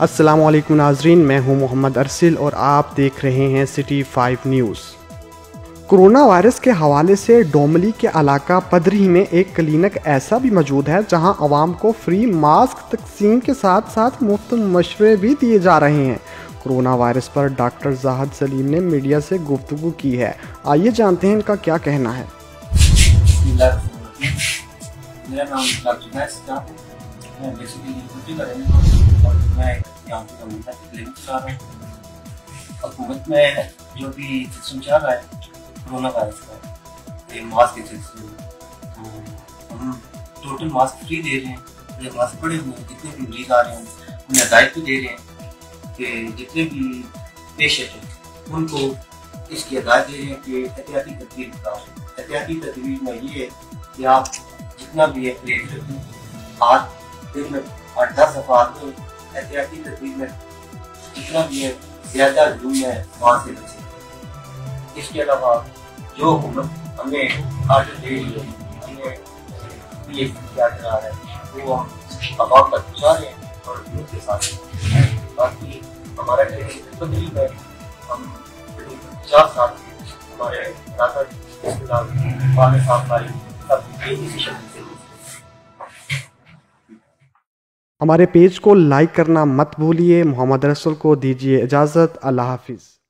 अस्सलामु अलैकुम नाजरीन, मैं हूं मोहम्मद अरसिल और आप देख रहे हैं सिटी 5 न्यूज़। कोरोना वायरस के हवाले से डोमली के इलाका पदरी में एक क्लिनिक ऐसा भी मौजूद है जहां आवाम को फ्री मास्क तकसीम के साथ साथ मुफ्त मशवरे भी दिए जा रहे हैं। कोरोना वायरस पर डॉक्टर जाहिद सलीम ने मीडिया से गुफ्तगू की है। आइए जानते हैं इनका क्या कहना है। मेरा नाम डॉक्टर है, मैं बेसिकली ड्यूटी कर रहा हूँ और मैं यहाँ पे क्लिनिक चला रहा हूँ। हुकूमत में जो भी सिस्टम चल रहा है कोरोना वायरस का, ये मास्क के सिलसिले में, तो हम टोटल मास्क फ्री दे रहे हैं। ये मास्क पड़े हुए हैं, जितने भी मरीज आ रहे हैं उन्हें हिदायत भी दे रहे हैं कि जितने भी पेशेंट हैं उनको इसकी हिदायत दे रहे हैं कि एहतियाती तदबीर बताओ। एहतियाती तदबीर में ये है कि आप जितना भी है प्लेट रखें, हाथ दिन में 8-10 दफा एहतियाती तदबीर में जितना भी है ज्यादा जूम है वहाँ से बचे। इसके अलावा जो हुकूमत हमें आर्डर दे रही है, हमें क्या करा रहा है वो हम आवाम तक पहुँचा रहे हैं और उनके साथ बाकी हमारा तकलीफ है। हम 50 साल हमारे दादा सब इसी शब्द से। हमारे पेज को लाइक करना मत भूलिए। मोहम्मद रसूल को दीजिए इजाज़त। अल्लाह हाफिज़।